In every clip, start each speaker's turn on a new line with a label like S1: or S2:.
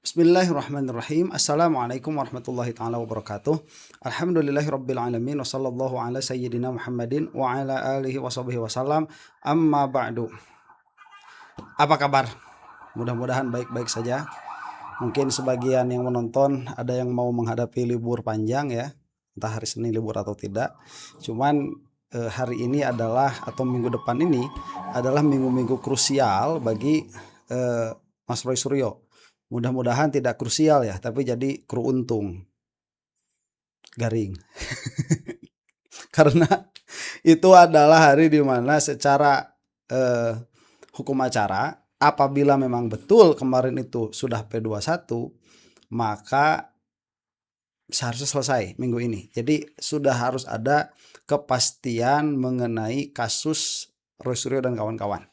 S1: Bismillahirrahmanirrahim. Assalamualaikum warahmatullahi taala wabarakatuh. Alhamdulillahirabbil alamin wa sallallahu ala sayyidina Muhammadin wa ala alihi washabihi wasallam. Amma ba'du. Apa kabar? Mudah-mudahan baik-baik saja. Mungkin sebagian yang menonton ada yang mau menghadapi libur panjang ya. Entah hari Senin libur atau tidak. Cuman hari ini adalah atau minggu depan ini adalah minggu-minggu krusial bagi Mas Roy Suryo. Mudah-mudahan tidak krusial ya, tapi jadi kru untung. Garing. Karena itu adalah hari di mana secara hukum acara, apabila memang betul kemarin itu sudah P21, maka seharusnya selesai minggu ini. Jadi sudah harus ada kepastian mengenai kasus Roy Suryo dan kawan-kawan.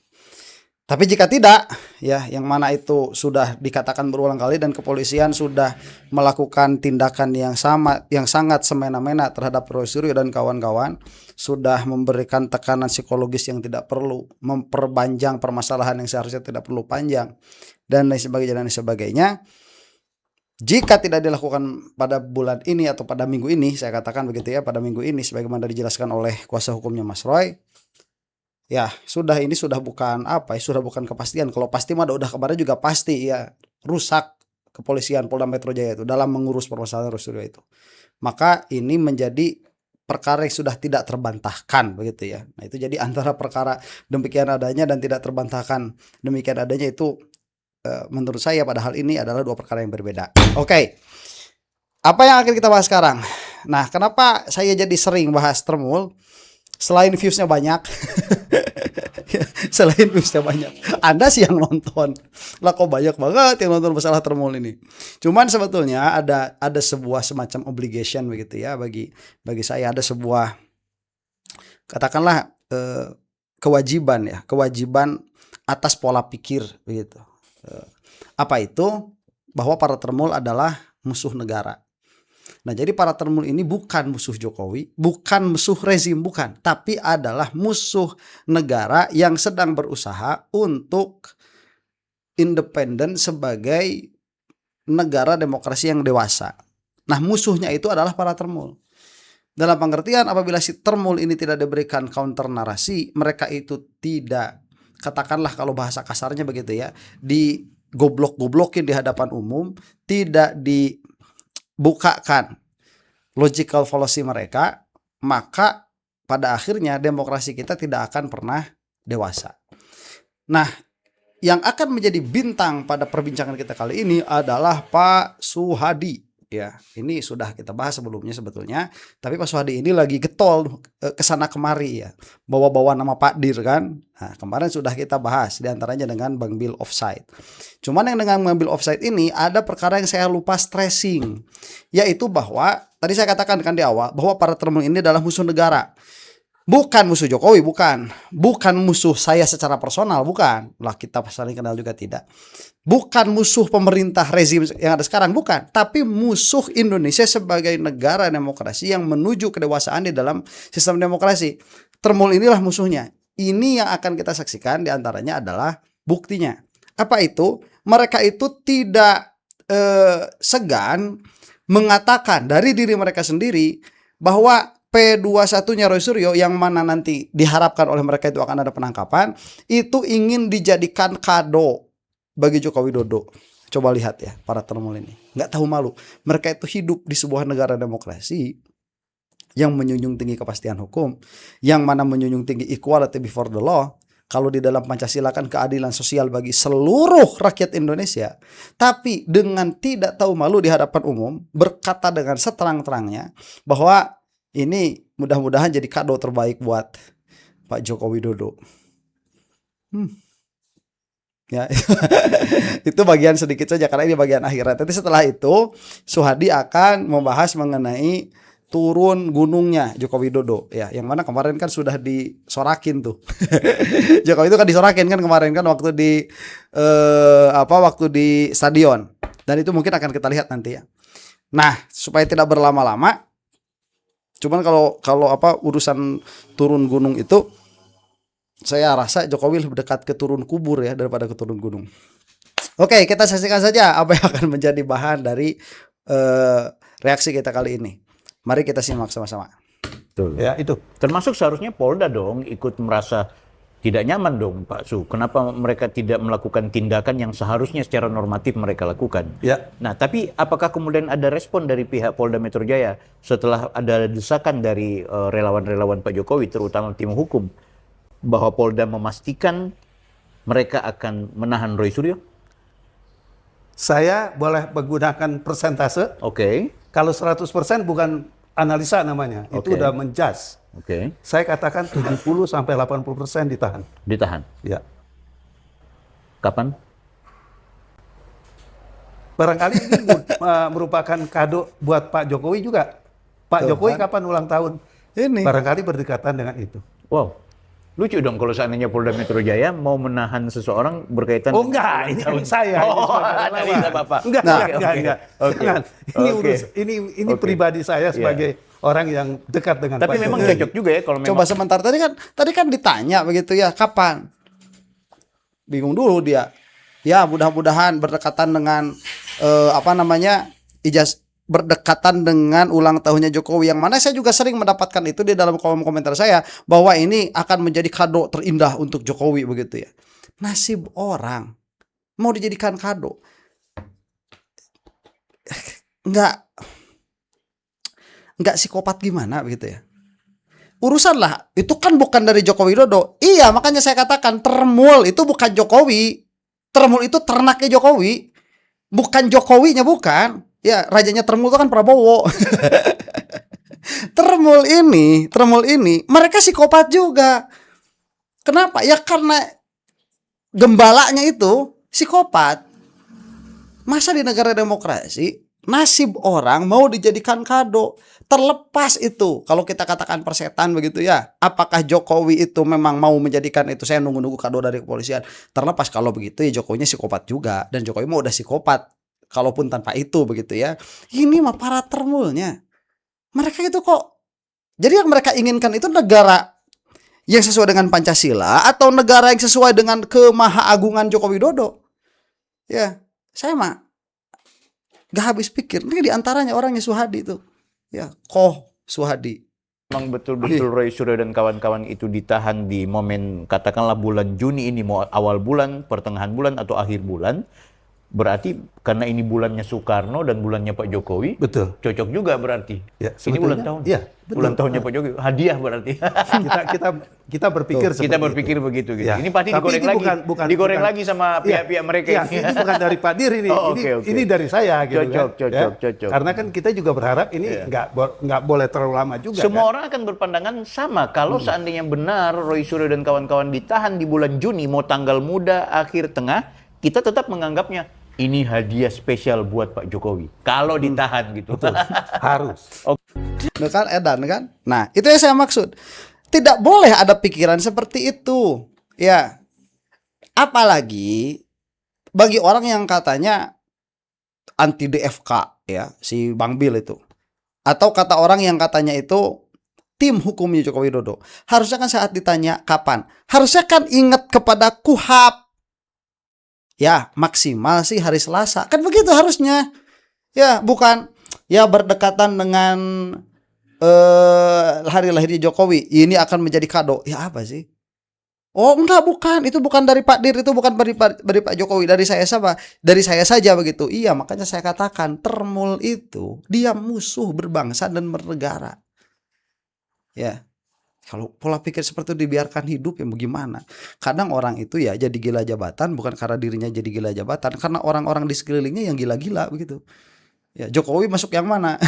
S1: Tapi jika tidak, ya, yang mana itu sudah dikatakan berulang kali dan kepolisian sudah melakukan tindakan yang sangat semena-mena terhadap Roy Suryo dan kawan-kawan, sudah memberikan tekanan psikologis yang tidak perlu, memperpanjang permasalahan yang seharusnya tidak perlu panjang, dan lain sebagainya. Jika tidak dilakukan pada bulan ini atau pada minggu ini, saya katakan begitu ya, pada minggu ini sebagaimana dijelaskan oleh kuasa hukumnya Mas Roy, ya sudah, ini sudah bukan apa ya, sudah bukan kepastian. Kalau pasti mah udah kemarin juga pasti ya, rusak kepolisian Polda Metro Jaya itu dalam mengurus permasalahan Roy Suryo itu. Maka ini menjadi perkara yang sudah tidak terbantahkan begitu ya. Nah itu jadi antara perkara demikian adanya dan tidak terbantahkan demikian adanya itu menurut saya pada hal ini adalah dua perkara yang berbeda. Oke. Apa yang akan kita bahas sekarang? Nah, kenapa saya jadi sering bahas Tremul? Selain viewsnya banyak, selain viewsnya banyak, Anda sih yang nonton, lah kok banyak banget yang nonton masalah Tremul ini. Cuman sebetulnya ada sebuah semacam obligation begitu ya, bagi saya ada sebuah, katakanlah kewajiban atas pola pikir begitu. Apa itu? Bahwa para Tremul adalah musuh negara. Nah, jadi para Tremul ini bukan musuh Jokowi, bukan musuh rezim, bukan, tapi adalah musuh negara yang sedang berusaha untuk independen sebagai negara demokrasi yang dewasa. Nah, musuhnya itu adalah para Tremul. Dalam pengertian apabila si Tremul ini tidak diberikan counter narasi, mereka itu tidak, katakanlah kalau bahasa kasarnya begitu ya, digoblok-goblokin di hadapan umum, tidak dibukakan logical fallacy mereka, maka pada akhirnya demokrasi kita tidak akan pernah dewasa. Nah, yang akan menjadi bintang pada perbincangan kita kali ini adalah Pak Suhadi. Ya, ini sudah kita bahas sebelumnya sebetulnya, tapi Pak Suhadi ini lagi getol kesana kemari ya, bawa-bawa nama Pak Dir kan. Nah, kemarin sudah kita bahas diantaranya dengan Bang Bill offside. Cuman yang dengan mengambil offside ini ada perkara yang saya lupa stressing, yaitu bahwa tadi saya katakan kan di awal bahwa para Tremul ini adalah musuh negara. Bukan musuh Jokowi, bukan musuh saya secara personal, bukan. Lah kita saling kenal juga tidak. Bukan musuh pemerintah rezim yang ada sekarang, bukan. Tapi musuh Indonesia sebagai negara demokrasi yang menuju kedewasaan di dalam sistem demokrasi. Tremul inilah musuhnya. Ini yang akan kita saksikan diantaranya adalah buktinya. Apa itu? Mereka itu tidak segan mengatakan dari diri mereka sendiri bahwa P21-nya Roy Suryo yang mana nanti diharapkan oleh mereka itu akan ada penangkapan, itu ingin dijadikan kado bagi Joko Widodo. Coba lihat ya para Tremul ini, nggak tahu malu. Mereka itu hidup di sebuah negara demokrasi yang menjunjung tinggi kepastian hukum, yang mana menjunjung tinggi equality before the law. Kalau di dalam Pancasila kan keadilan sosial bagi seluruh rakyat Indonesia. Tapi dengan tidak tahu malu di hadapan umum, berkata dengan seterang-terangnya bahwa ini mudah-mudahan jadi kado terbaik buat Pak Joko Widodo. Ya, itu bagian sedikit saja karena ini bagian akhirat. Nanti setelah itu Suhadi akan membahas mengenai turun gunungnya Joko Widodo ya, yang mana kemarin kan sudah disorakin tuh. Jokowi itu kan disorakin kan kemarin kan waktu di waktu di stadion, dan itu mungkin akan kita lihat nanti ya. Nah, supaya tidak berlama-lama, cuman kalau urusan turun gunung itu saya rasa Jokowi lebih dekat ke turun kubur ya daripada ke turun gunung. Oke, kita saksikan saja apa yang akan menjadi bahan dari reaksi kita kali ini. Mari kita simak sama-sama.
S2: Betul. Ya, itu. Termasuk seharusnya Polda dong ikut merasa tidak nyaman dong, Pak Su. Kenapa mereka tidak melakukan tindakan yang seharusnya secara normatif mereka lakukan?
S3: Ya.
S2: Nah, tapi apakah kemudian ada respon dari pihak Polda Metro Jaya setelah ada desakan dari relawan-relawan Pak Jokowi, terutama tim hukum, bahwa Polda memastikan mereka akan menahan Roy Suryo?
S3: Saya boleh menggunakan persentase.
S2: Oke.
S3: Kalau 100% bukan analisa namanya. Itu
S2: Oke.
S3: udah menjudge.
S2: Oke.
S3: Saya katakan 70 sampai 80% ditahan.
S2: Ditahan.
S3: Ya.
S2: Kapan?
S3: Barangkali ini merupakan kado buat Pak Jokowi juga. Pak
S1: Tuh,
S3: Jokowi
S1: kan?
S3: kapan ulang tahun?
S1: Ini.
S3: Barangkali berdekatan dengan itu.
S2: Wow. Lucu dong kalau seandainya Polda Metro Jaya mau menahan seseorang berkaitan
S3: Oh enggak, ini kan saya.
S2: Oh, analisa Bapak.
S3: Enggak,
S1: Nah,
S3: enggak.
S2: Oke.
S3: Jangan. Ini
S2: Oke.
S3: ini
S2: Oke.
S3: pribadi saya sebagai orang yang dekat dengan
S2: Tapi
S3: Pak
S2: memang
S3: Jokowi.
S2: cocok juga ya kalau memang
S1: Coba sebentar, tadi kan ditanya begitu ya, kapan? Bingung dulu dia. Ya, mudah-mudahan berdekatan dengan berdekatan dengan ulang tahunnya Jokowi, yang mana saya juga sering mendapatkan itu di dalam kolom komentar saya, bahwa ini akan menjadi kado terindah untuk Jokowi begitu ya. Nasib orang mau dijadikan kado, nggak psikopat gimana begitu ya. Urusan lah, itu kan bukan dari Joko Widodo. Iya, makanya saya katakan Termul itu bukan Jokowi. Termul itu ternaknya Jokowi, bukan Jokowinya, bukan. Ya, rajanya Termul itu kan Prabowo. Termul ini mereka psikopat juga. Kenapa? Ya karena gembalanya itu psikopat. Masa di negara demokrasi nasib orang mau dijadikan kado? Terlepas itu, kalau kita katakan persetan begitu ya, apakah Jokowi itu memang mau menjadikan itu? Saya nunggu-nunggu kado dari kepolisian. Terlepas kalau begitu ya Jokowinya psikopat juga, dan Jokowi mau udah psikopat kalaupun tanpa itu begitu ya. Ini mah para termulnya. Mereka itu kok. Jadi yang mereka inginkan itu negara yang sesuai dengan Pancasila atau negara yang sesuai dengan kemahaagungan Joko Widodo. Ya, saya mah gak habis pikir. Ini diantaranya orangnya Suhadi itu. Ya, Suhadi.
S2: memang betul-betul Roy Suryo dan kawan-kawan itu ditahan di momen katakanlah bulan Juni ini, mau awal bulan, pertengahan bulan atau akhir bulan, berarti karena ini bulannya Soekarno dan bulannya Pak Jokowi,
S3: Betul.
S2: cocok juga berarti.
S3: Ya,
S2: Ini bulan
S3: sebetulnya,
S2: tahun.
S3: iya, betul.
S2: Bulan tahunnya Pak Jokowi, hadiah berarti.
S3: kita berpikir
S2: Kita
S3: seperti
S2: berpikir
S3: itu.
S2: begitu gitu.
S3: Ya.
S2: Ini pasti
S3: Tapi
S2: digoreng
S3: ini
S2: lagi. Digoreng
S3: bukan-
S2: lagi sama
S3: Iya,
S2: pihak-pihak mereka
S3: iya,
S2: ini.
S3: ini bukan dari Pak Dir ini.
S2: Oh,
S3: ini,
S2: oke.
S3: ini dari saya gitu
S2: Cocok,
S3: kan.
S2: cocok.
S3: Karena kan kita juga berharap ini nggak boleh terlalu lama juga.
S2: Semua
S3: kan?
S2: orang akan berpandangan sama. Kalau seandainya benar Roy Suryo dan kawan-kawan ditahan di bulan Juni, mau tanggal muda, akhir, tengah, kita tetap menganggapnya ini hadiah spesial buat Pak Jokowi. Kalau ditahan gitu.
S3: Betul. Harus.
S1: Kan edan kan? Nah, itu yang saya maksud. Tidak boleh ada pikiran seperti itu. Ya. Apalagi bagi orang yang katanya anti DFK ya, si Bang Bil itu. Atau kata orang yang katanya itu tim hukumnya Joko Widodo. Harusnya kan saat ditanya kapan? Harusnya kan ingat kepada KUHAP. Ya, maksimal sih hari Selasa. Kan begitu harusnya. Ya, bukan ya berdekatan dengan hari lahirnya Jokowi. Ini akan menjadi kado. Ya apa sih? Oh, enggak, bukan. Itu bukan dari Pak Dir, itu bukan dari Pak Jokowi, dari saya sama. Dari saya saja begitu. Iya, makanya saya katakan Termul itu dia musuh berbangsa dan bernegara. Ya. Kalau pola pikir seperti itu dibiarkan hidup ya bagaimana? Kadang orang itu ya jadi gila jabatan bukan karena dirinya jadi gila jabatan, karena orang-orang di sekelilingnya yang gila-gila begitu. Ya, Jokowi masuk yang mana?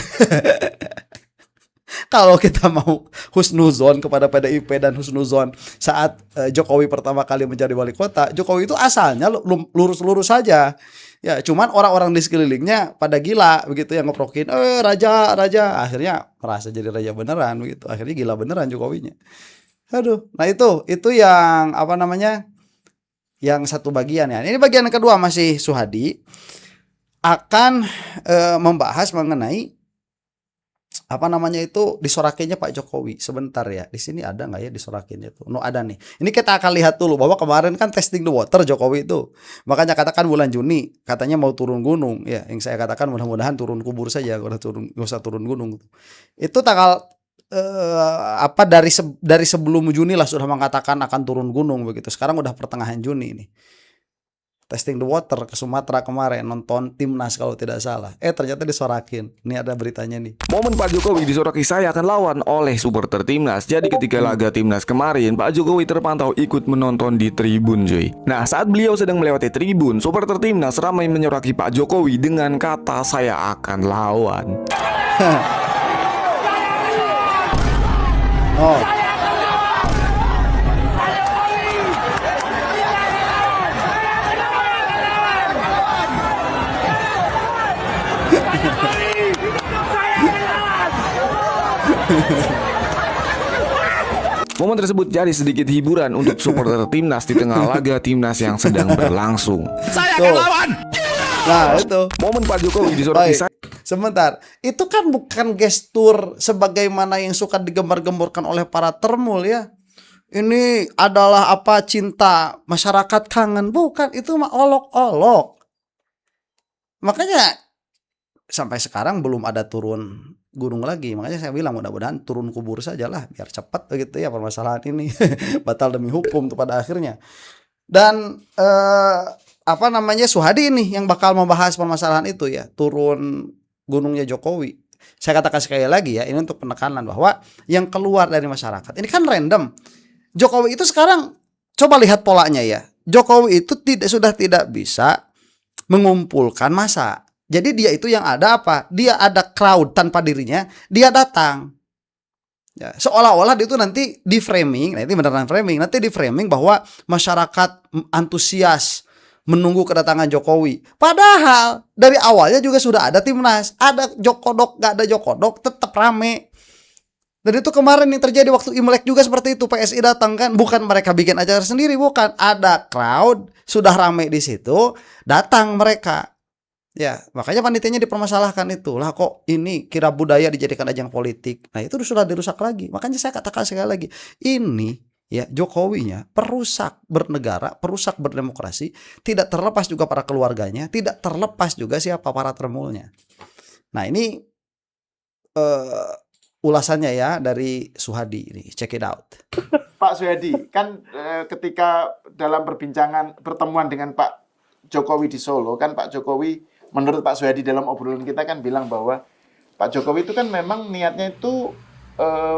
S1: Kalau kita mau husnuzon kepada PDIP dan husnuzon saat Jokowi pertama kali menjadi wali kota, Jokowi itu asalnya lurus-lurus saja. Ya, cuman orang-orang di sekelilingnya pada gila begitu, yang ngeprokin, raja, akhirnya merasa jadi raja beneran begitu. Akhirnya gila beneran Jokowinya. Aduh, nah itu yang apa namanya? Yang satu bagian ya. Ini bagian kedua, masih Suhadi akan membahas mengenai apa namanya itu disorakinnya Pak Jokowi sebentar ya. Di sini ada nggak ya disorakinnya tuh? No, ada nih. Ini kita akan lihat dulu bahwa kemarin kan testing the water Jokowi itu. Makanya katakan bulan Juni katanya mau turun gunung ya. Yang saya katakan mudah-mudahan turun kubur saja, nggak usah turun gunung. Itu tanggal apa dari sebelum Juni lah sudah mengatakan akan turun gunung begitu. Sekarang udah pertengahan Juni ini. Testing the water ke Sumatera kemarin nonton timnas kalau tidak salah. Ternyata disorakin. Ini ada beritanya nih.
S4: Momen Pak Jokowi disoraki saya akan lawan oleh supporter timnas. Jadi ketika laga timnas kemarin, Pak Jokowi terpantau ikut menonton di tribun cuy. Nah saat beliau sedang melewati tribun, supporter timnas ramai menyoraki Pak Jokowi dengan kata saya akan lawan.
S1: Oh.
S4: Momen tersebut jadi sedikit hiburan untuk supporter timnas di tengah laga timnas yang sedang berlangsung.
S1: Saya akan lawan. Nah itu.
S4: Momen Pak Jokowi disoraki saya.
S1: Sebentar, itu kan bukan gestur sebagaimana yang suka digembar-gemborkan oleh para termul ya. Ini adalah apa cinta masyarakat kangen, bukan, itu mah olok-olok. Makanya sampai sekarang belum ada turun gunung lagi. Makanya saya bilang mudah-mudahan turun kubur sajalah biar cepat begitu ya permasalahan ini. Batal demi hukum tuh pada akhirnya. Dan apa namanya Suhadi ini yang bakal membahas permasalahan itu ya, turun gunungnya Jokowi. Saya katakan sekali lagi ya, ini untuk penekanan bahwa yang keluar dari masyarakat ini kan random. Jokowi itu sekarang coba lihat polanya ya. Jokowi itu sudah tidak bisa mengumpulkan massa. Jadi dia itu yang ada apa? Dia ada crowd tanpa dirinya, dia datang. Ya, seolah-olah dia itu nanti di framing, nah ini beneran framing, nanti di framing bahwa masyarakat antusias menunggu kedatangan Jokowi. Padahal dari awalnya juga sudah ada timnas, ada Jokodok, gak ada Jokodok, tetap rame. Dan itu kemarin yang terjadi waktu Imlek juga seperti itu, PSI datang kan, bukan mereka bikin acara sendiri, bukan, ada crowd, sudah rame di situ, datang mereka. Ya, makanya panitianya dipermasalahkan itu. Lah kok ini kira budaya dijadikan ajang politik. Nah, itu sudah dirusak lagi. Makanya saya katakan sekali lagi, ini ya Jokowinya perusak bernegara, perusak berdemokrasi, tidak terlepas juga para keluarganya, tidak terlepas juga siapa para termulnya. Nah, ini ulasannya ya dari Suhadi ini. Check it out.
S5: Pak Suhadi, kan ketika dalam pertemuan dengan Pak Jokowi di Solo, kan Pak Jokowi menurut Pak Suhadi dalam obrolan kita kan bilang bahwa Pak Jokowi itu kan memang niatnya itu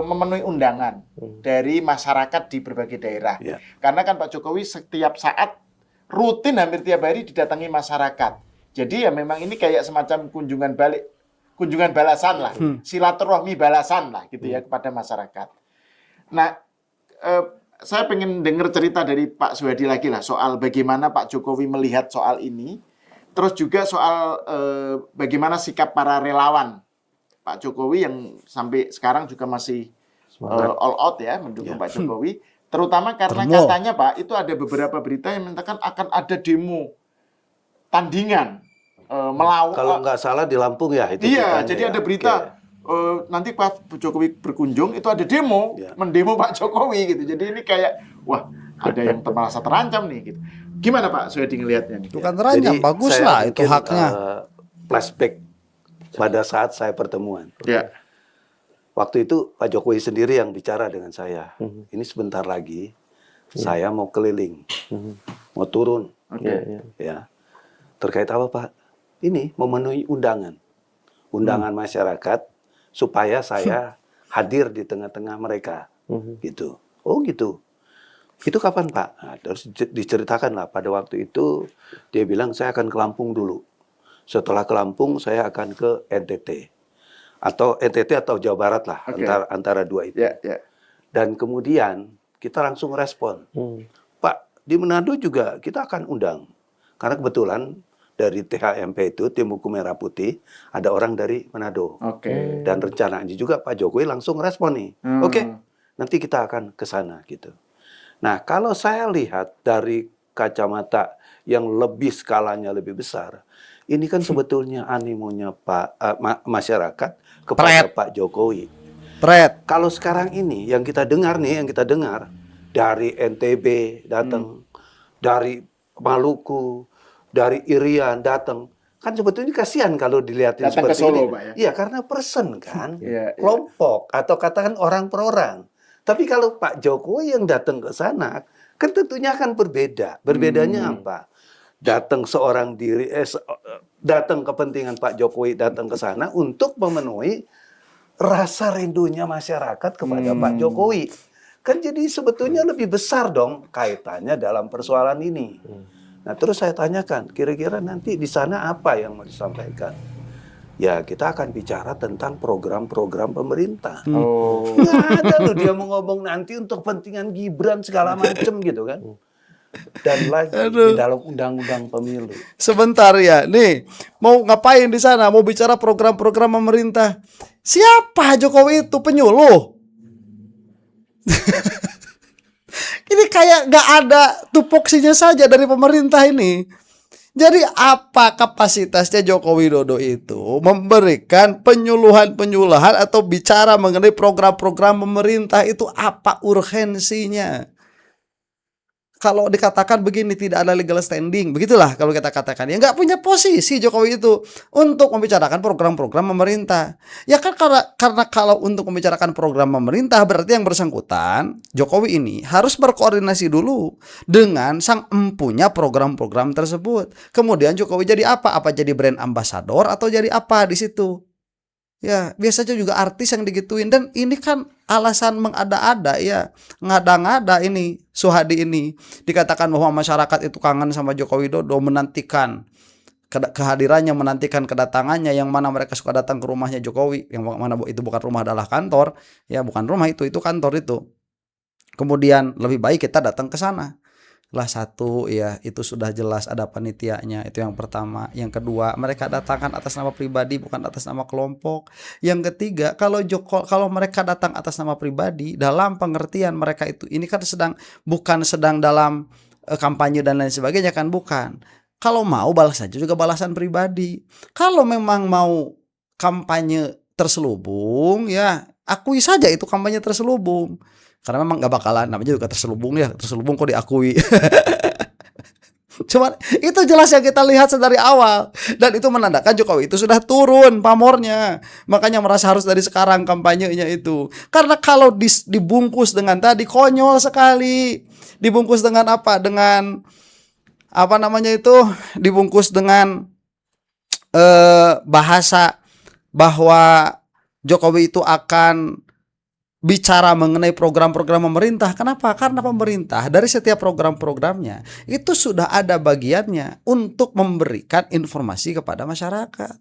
S5: memenuhi undangan dari masyarakat di berbagai daerah.
S3: Ya.
S5: Karena kan Pak Jokowi setiap saat rutin hampir tiap hari didatangi masyarakat. Jadi ya memang ini kayak semacam kunjungan balasan lah, silaturahmi balasan lah gitu ya kepada masyarakat. Nah, saya pengen dengar cerita dari Pak Suhadi lagi lah soal bagaimana Pak Jokowi melihat soal ini. Terus juga soal bagaimana sikap para relawan Pak Jokowi yang sampai sekarang juga masih all out ya mendukung Pak Jokowi. Terutama karena katanya Pak, itu ada beberapa berita yang mengatakan akan ada demo tandingan melawan.
S3: Kalau nggak salah di Lampung ya itu.
S5: Iya, jadi ada berita nanti Pak Jokowi berkunjung itu ada demo, mendemo Pak Jokowi gitu. Jadi ini kayak wah ada yang merasa terancam nih gitu. Gimana Pak Suhadi ngelihatnya?
S1: Bukan terancam, bagus lah itu haknya.
S3: Flashback pada saat saya pertemuan.
S5: Ya.
S3: Waktu itu Pak Jokowi sendiri yang bicara dengan saya. Ini sebentar lagi saya mau keliling, mau turun. Ya. Terkait apa Pak? Ini memenuhi undangan masyarakat supaya saya hadir di tengah-tengah mereka. Gitu. Oh gitu. Itu kapan Pak? Nah, terus diceritakan lah pada waktu itu dia bilang saya akan ke Lampung dulu. Setelah ke Lampung saya akan ke NTT atau Jawa Barat lah antara dua itu. Dan kemudian kita langsung respon, Pak di Manado juga kita akan undang karena kebetulan dari THMP itu Tim Hukum Merah Putih ada orang dari Manado. Dan rencananya juga Pak Jokowi langsung respon nih. Nanti kita akan ke sana gitu. Nah, kalau saya lihat dari kacamata yang lebih skalanya lebih besar, Ini kan sebetulnya animonya masyarakat kepada Pak Jokowi.
S1: Pret.
S3: Kalau sekarang ini yang kita dengar dari NTB datang, dari Maluku, dari Irian datang. Kan sebetulnya kasihan kalau dilihatin
S5: Datang ke
S3: seperti
S5: Solo,
S3: ini.
S5: Pak, ya?
S3: Iya, karena person kan,
S5: Iya, iya.
S3: kelompok atau katakan orang per orang. Tapi kalau Pak Jokowi yang datang ke sana, kan tentunya akan berbeda. Berbedanya apa? Datang seorang diri, datang kepentingan Pak Jokowi datang ke sana untuk memenuhi rasa rindunya masyarakat kepada Pak Jokowi. Kan jadi sebetulnya lebih besar dong kaitannya dalam persoalan ini. Nah terus saya tanyakan, kira-kira nanti di sana apa yang mau disampaikan? Ya kita akan bicara tentang program-program pemerintah.
S5: Oh.
S3: Nggak ada loh dia mau ngomong nanti untuk kepentingan Gibran segala macem gitu kan. Dan lagi di dalam undang-undang pemilu.
S1: Sebentar ya, nih mau ngapain di sana? Mau bicara program-program pemerintah. Siapa Jokowi itu penyuluh? Ini kayak gak ada tupoksinya saja dari pemerintah ini. Jadi apa kapasitasnya Joko Widodo itu memberikan penyuluhan-penyuluhan atau bicara mengenai program-program pemerintah itu apa urgensinya? Kalau dikatakan begini tidak ada legal standing, begitulah kalau kita katakan ya nggak punya posisi Jokowi itu untuk membicarakan program-program pemerintah. Ya kan karena kalau untuk membicarakan program pemerintah berarti yang bersangkutan Jokowi ini harus berkoordinasi dulu dengan sang empunya program-program tersebut. Kemudian Jokowi jadi apa? Apa jadi brand ambassador atau jadi apa di situ? Ya, biasanya juga artis yang digituin dan ini kan alasan mengada-ada ya, ngada-ngada ini Suhadi ini dikatakan bahwa masyarakat itu kangen sama Joko Widodo, menantikan kehadirannya, menantikan kedatangannya, yang mana mereka suka datang ke rumahnya Jokowi, yang mana itu bukan rumah adalah kantor, ya bukan rumah itu kantor itu. Kemudian lebih baik kita datang ke sana. Lah satu ya itu sudah jelas ada panitianya, itu yang pertama. Yang kedua mereka datangkan atas nama pribadi bukan atas nama kelompok. Yang ketiga kalau mereka datang atas nama pribadi dalam pengertian mereka itu ini kan bukan sedang dalam kampanye dan lain sebagainya kan, bukan. Kalau mau balas saja juga balasan pribadi. Kalau memang mau kampanye terselubung ya akui saja itu kampanye terselubung. Karena memang gak bakalan, namanya juga terselubung ya, terselubung kok diakui. Cuman itu jelas yang kita lihat dari awal. Dan itu menandakan Jokowi itu sudah turun pamornya. Makanya merasa harus dari sekarang kampanyenya itu. Karena kalau dibungkus dengan tadi konyol sekali. Dibungkus dengan apa? Dengan apa namanya itu? Dibungkus dengan bahasa bahwa Jokowi itu akan bicara mengenai program-program pemerintah. Kenapa? Karena pemerintah dari setiap program-programnya itu sudah ada bagiannya untuk memberikan informasi kepada masyarakat.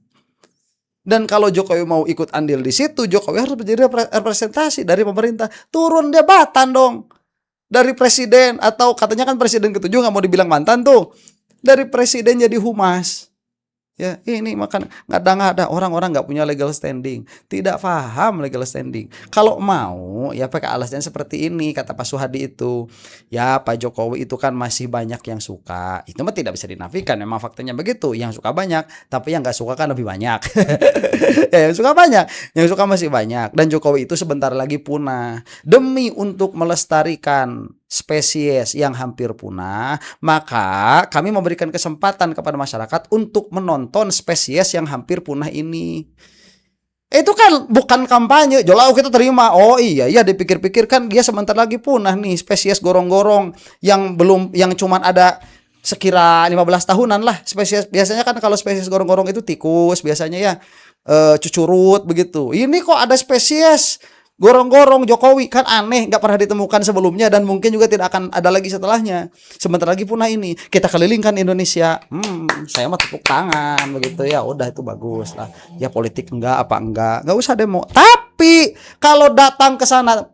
S1: Dan kalau Jokowi mau ikut andil di situ, Jokowi harus menjadi representasi dari pemerintah. Turun jabatan dong dari presiden, atau katanya kan presiden ke-7 nggak mau dibilang mantan tuh, dari presiden jadi humas. Ya ini makan nggak ada orang-orang nggak punya legal standing, tidak paham legal standing. Kalau mau ya pakai alasan seperti ini, kata Pak Suhadi itu ya Pak Jokowi itu kan masih banyak yang suka, itu mah tidak bisa dinafikan, memang faktanya begitu. Yang suka banyak tapi yang nggak suka kan lebih banyak. Ya, yang suka banyak, yang suka masih banyak. Dan Jokowi itu sebentar lagi punah. Demi untuk melestarikan spesies yang hampir punah, maka kami memberikan kesempatan kepada masyarakat untuk menonton spesies yang hampir punah ini. Itu kan bukan kampanye. Jolau kita terima. Oh iya dipikir-pikir kan dia sebentar lagi punah nih, spesies gorong-gorong yang cuman ada sekira 15 tahunan lah. Spesies biasanya kan kalau spesies gorong-gorong itu tikus biasanya ya, cucurut begitu. Ini kok ada spesies gorong-gorong Jokowi, kan aneh, nggak pernah ditemukan sebelumnya dan mungkin juga tidak akan ada lagi setelahnya. Sebentar lagi punah ini. Kita kelilingkan Indonesia. Saya mah tepuk tangan begitu ya. Udah itu bagus lah. Ya politik enggak nggak usah demo. Tapi kalau datang ke sana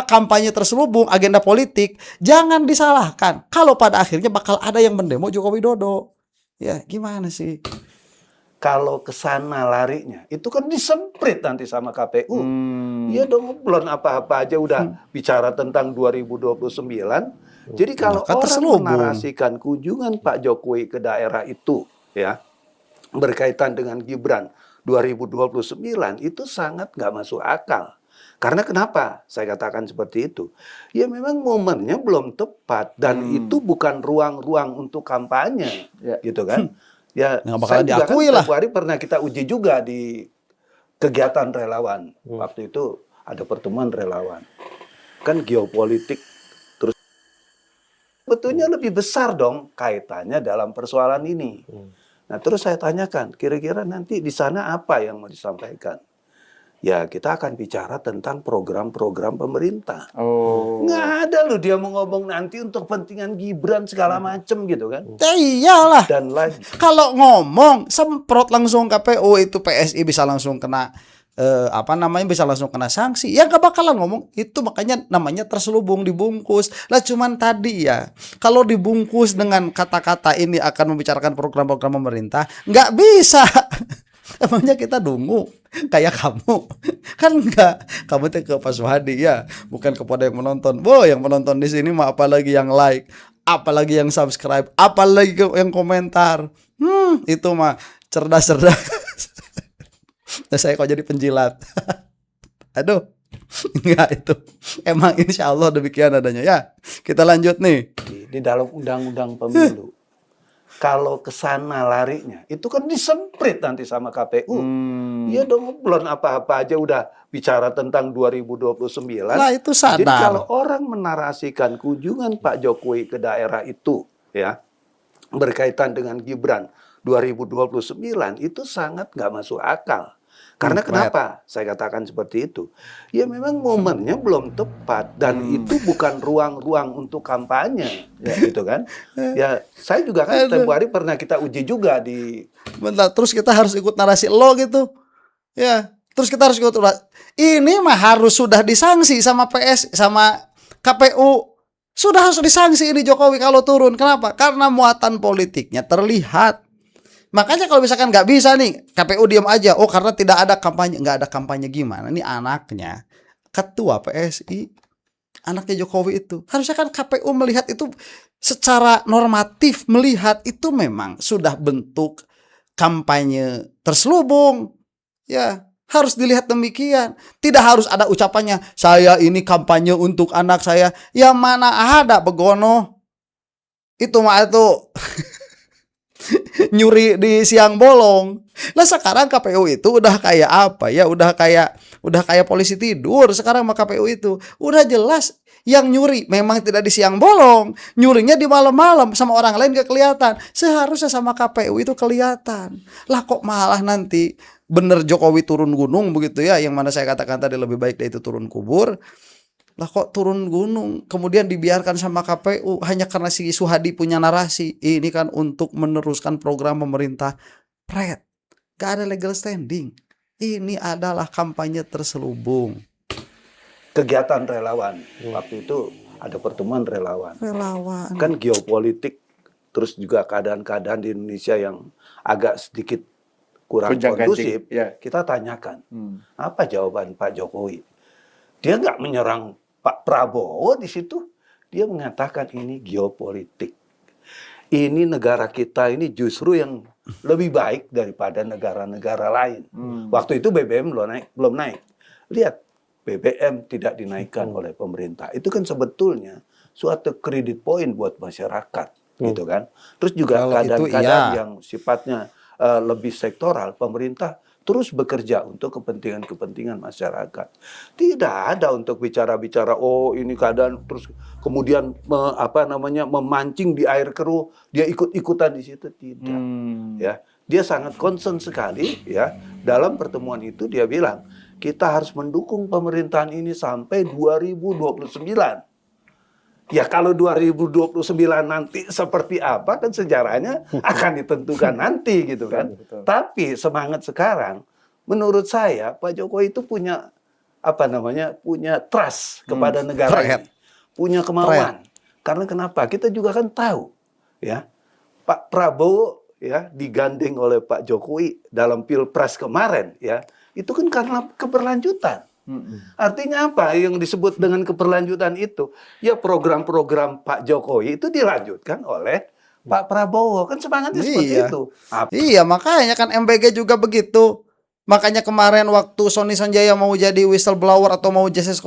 S1: kampanye terselubung agenda politik, jangan disalahkan. Kalau pada akhirnya bakal ada yang mendemo Joko Widodo. Ya gimana sih?
S3: Kalau ke sana larinya, itu kan disemprit nanti sama KPU. Iya dong, belum apa-apa aja udah bicara tentang 2029. Jadi kalau orang menarasikan kunjungan Pak Jokowi ke daerah itu, ya, berkaitan dengan Gibran 2029 itu sangat nggak masuk akal. Karena kenapa saya katakan seperti itu? Ya memang momennya belum tepat dan itu bukan ruang-ruang untuk kampanye, gitu kan? Ya
S1: Nggak
S3: saya
S1: bakalan
S3: juga kan
S1: diakui lah.
S3: Februari pernah kita uji juga di kegiatan relawan. Waktu itu ada pertemuan relawan. Kan geopolitik terus betulnya lebih besar dong kaitannya dalam persoalan ini. Nah, terus saya tanyakan, kira-kira nanti di sana apa yang mau disampaikan? Ya, kita akan bicara tentang program-program pemerintah.
S5: Oh.
S3: Nggak ada loh dia mau ngomong nanti untuk kepentingan Gibran segala macem gitu kan.
S1: Ya iyalah.
S3: Dan lagi,
S1: Kalau ngomong semprot langsung KPU itu PSI bisa langsung kena bisa langsung kena sanksi. Ya gak bakalan ngomong itu, makanya namanya terselubung, dibungkus. Lah cuman tadi ya, kalau dibungkus dengan kata-kata ini akan membicarakan program-program pemerintah, nggak bisa. Emangnya kita dungu kayak kamu? Kan enggak. Kamu tuh ke Pak Suhadi ya, bukan kepada yang menonton. Yang menonton di sini mah apalagi yang like, apalagi yang subscribe, apalagi yang komentar. Itu mah cerdas-cerdas. Nah, saya kok jadi penjilat. Aduh. Enggak itu. Emang insya Allah demikian adanya ya. Kita lanjut nih.
S3: di dalam undang-undang pemilu, kalau ke sana larinya, itu kan disemprit nanti sama KPU. Iya dong, belum apa-apa aja udah bicara tentang 2029.
S1: Lah itu sadar.
S3: Jadi kalau orang menarasikan kunjungan Pak Jokowi ke daerah itu, ya, berkaitan dengan Gibran 2029, itu sangat nggak masuk akal. Karena kenapa saya katakan seperti itu? Ya memang momennya belum tepat dan itu bukan ruang-ruang untuk kampanye, gitu kan? Ya saya juga kan Februari pernah kita uji juga di.
S1: Bentar, terus kita harus ikut narasi lo gitu. Ya, terus kita harus ikut. Ini mah harus sudah disanksi sama PS, sama KPU. Sudah harus disanksi ini Jokowi kalau turun. Kenapa? Karena muatan politiknya terlihat. Makanya kalau misalkan nggak bisa nih, KPU diam aja. Oh karena tidak ada kampanye. Nggak ada kampanye gimana? Ini anaknya ketua PSI, anaknya Jokowi itu. Harusnya kan KPU melihat itu secara normatif, melihat itu memang sudah bentuk kampanye terselubung. Ya, harus dilihat demikian. Tidak harus ada ucapannya, saya ini kampanye untuk anak saya. Yang mana ada begono. Itu mah itu nyuri di siang bolong. Lah sekarang KPU itu udah kayak apa ya? Udah kayak polisi tidur. Sekarang mah KPU itu udah jelas yang nyuri memang tidak di siang bolong, nyurinya di malam-malam sama orang lain gak kelihatan. Seharusnya sama KPU itu kelihatan. Lah kok malah nanti bener Jokowi turun gunung begitu ya? Yang mana saya katakan tadi lebih baik dia itu turun kubur. Lah kok turun gunung kemudian dibiarkan sama KPU hanya karena si Suhadi punya narasi ini kan untuk meneruskan program pemerintah. Pret, gak ada legal standing. Ini adalah kampanye terselubung.
S3: Kegiatan relawan, waktu itu ada pertemuan relawan. Kan geopolitik, terus juga keadaan-keadaan di Indonesia yang agak sedikit kurang kondusif. Kita tanyakan, apa jawaban Pak Jokowi? Dia nggak menyerang Pak Prabowo di situ. Dia mengatakan ini geopolitik. Ini negara kita ini justru yang lebih baik daripada negara-negara lain. Waktu itu BBM belum naik. Lihat, BBM tidak dinaikkan oleh pemerintah. Itu kan sebetulnya suatu kredit point buat masyarakat, gitu kan. Terus juga keadaan-keadaan yang sifatnya lebih sektoral, pemerintah terus bekerja untuk kepentingan-kepentingan masyarakat. Tidak ada untuk bicara-bicara oh ini keadaan terus kemudian memancing di air keruh, dia ikut-ikutan di situ, tidak. Ya, dia sangat concern sekali ya. Dalam pertemuan itu dia bilang, kita harus mendukung pemerintahan ini sampai 2029. Ya kalau 2029 nanti seperti apa kan sejarahnya akan ditentukan nanti gitu kan. Tapi semangat sekarang menurut saya Pak Jokowi itu punya punya trust kepada negara ini. Punya kemauan. Karena kenapa? Kita juga kan tahu ya. Pak Prabowo ya digandeng oleh Pak Jokowi dalam Pilpres kemarin ya. Itu kan karena keberlanjutan. Artinya apa yang disebut dengan keberlanjutan itu? Ya program-program Pak Jokowi itu dilanjutkan oleh Pak Prabowo kan semangatnya seperti
S1: Iya.
S3: itu.
S1: Iya, makanya kan MBG juga begitu. Makanya kemarin waktu Sony Sanjaya mau jadi whistleblower atau mau justice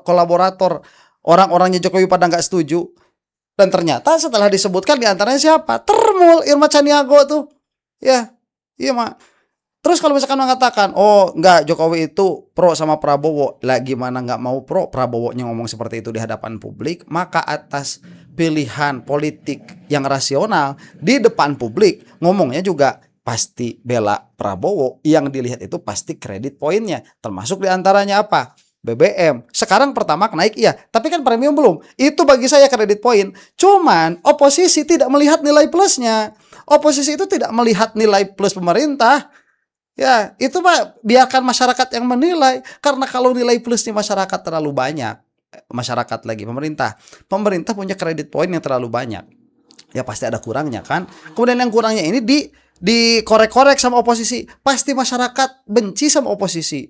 S1: kolaborator, orang-orangnya Jokowi pada nggak setuju. Dan ternyata setelah disebutkan diantaranya siapa? Termul, Irma Caniago tuh. Ya, iya mak. Terus kalau misalkan mengatakan, oh enggak, Jokowi itu pro sama Prabowo, lah gimana nggak mau pro? Prabowo-nya ngomong seperti itu di hadapan publik, maka atas pilihan politik yang rasional di depan publik, ngomongnya juga pasti bela Prabowo. Yang dilihat itu pasti kredit poinnya, termasuk diantaranya apa? BBM. Sekarang pertama naik iya, tapi kan premium belum. Itu bagi saya kredit poin. Cuman oposisi tidak melihat nilai plusnya. Oposisi itu tidak melihat nilai plus pemerintah. Ya, itu Pak, biarkan masyarakat yang menilai. Karena kalau nilai plus di masyarakat terlalu banyak, masyarakat lagi pemerintah punya kredit poin yang terlalu banyak. Ya pasti ada kurangnya kan. Kemudian yang kurangnya ini dikorek-korek sama oposisi. Pasti masyarakat benci sama oposisi.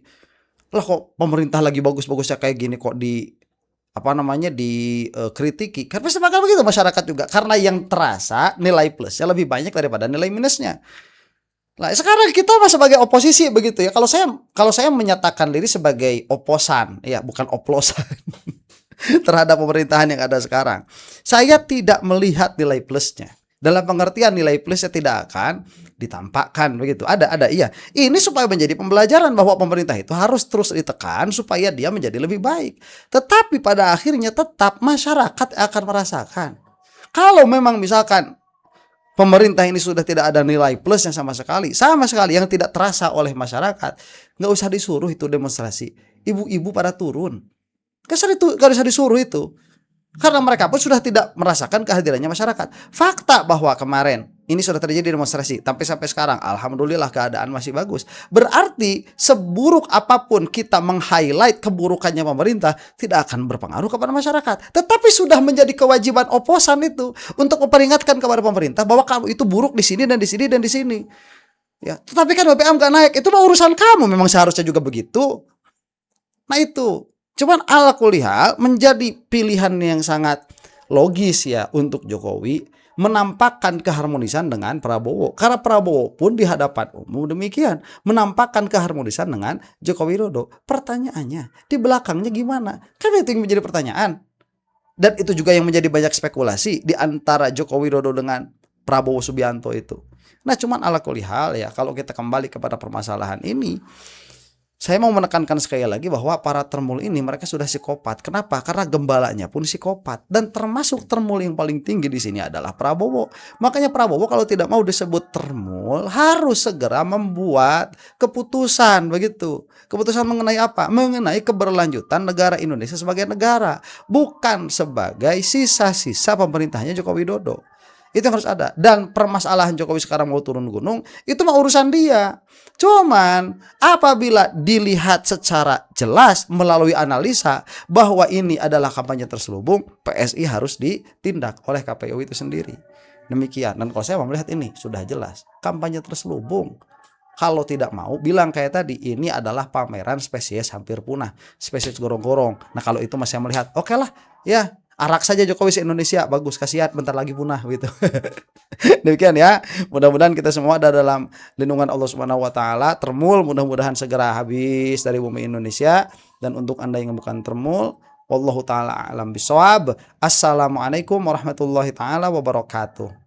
S1: Lah kok pemerintah lagi bagus-bagusnya kayak gini kok dikritiki. Kan pasti bakal begitu masyarakat juga. Karena yang terasa nilai plusnya lebih banyak daripada nilai minusnya. Nah, sekarang kita sebagai oposisi begitu ya. Kalau saya menyatakan diri sebagai oposan, ya bukan oplosan terhadap pemerintahan yang ada sekarang. Saya tidak melihat nilai plusnya. Dalam pengertian nilai plusnya tidak akan ditampakkan begitu. Ada iya. Ini supaya menjadi pembelajaran bahwa pemerintah itu harus terus ditekan supaya dia menjadi lebih baik. Tetapi pada akhirnya tetap masyarakat akan merasakan. Kalau memang misalkan pemerintah ini sudah tidak ada nilai plusnya sama sekali yang tidak terasa oleh masyarakat, nggak usah disuruh itu demonstrasi. Ibu-ibu pada turun, nggak usah disuruh itu, karena mereka pun sudah tidak merasakan kehadirannya masyarakat. Fakta bahwa kemarin ini sudah terjadi demonstrasi, tapi sampai sekarang alhamdulillah keadaan masih bagus. Berarti seburuk apapun kita meng-highlight keburukannya pemerintah tidak akan berpengaruh kepada masyarakat. Tetapi sudah menjadi kewajiban oposan itu untuk memperingatkan kepada pemerintah bahwa kamu itu buruk di sini dan di sini dan di sini. Ya, tetapi kan BBM gak naik, itu mah urusan kamu, memang seharusnya juga begitu. Nah itu, cuman ala kulihal menjadi pilihan yang sangat logis ya untuk Jokowi menampakkan keharmonisan dengan Prabowo. Karena Prabowo pun di hadapan umum demikian menampakkan keharmonisan dengan Joko Widodo. Pertanyaannya, di belakangnya gimana? Kan itu yang menjadi pertanyaan. Dan itu juga yang menjadi banyak spekulasi di antara Joko Widodo dengan Prabowo Subianto itu. Nah, cuman ala kulihal ya, kalau kita kembali kepada permasalahan ini, saya mau menekankan sekali lagi bahwa para termul ini mereka sudah psikopat. Kenapa? Karena gembalanya pun psikopat. Dan termasuk termul yang paling tinggi di sini adalah Prabowo. Makanya Prabowo kalau tidak mau disebut termul harus segera membuat keputusan begitu. Keputusan mengenai apa? Mengenai keberlanjutan negara Indonesia sebagai negara, bukan sebagai sisa-sisa pemerintahnya Joko Widodo. Itu yang harus ada. Dan permasalahan Jokowi sekarang mau turun gunung, itu mah urusan dia. Cuman apabila dilihat secara jelas melalui analisa bahwa ini adalah kampanye terselubung, PSI harus ditindak oleh KPU itu sendiri. Demikian. Dan kalau saya melihat ini sudah jelas kampanye terselubung. Kalau tidak mau bilang kayak tadi, ini adalah pameran spesies hampir punah, spesies gorong-gorong. Nah kalau itu masih melihat, oke lah ya, arak saja Jokowi se-Indonesia, bagus, kasihan bentar lagi punah gitu. Demikian ya. Mudah-mudahan kita semua ada dalam lindungan Allah Subhanahu wa taala. Termul mudah-mudahan segera habis dari bumi Indonesia. Dan untuk Anda yang bukan termul, wallahu taala alam bisawab. Assalamualaikum warahmatullahi taala wabarakatuh.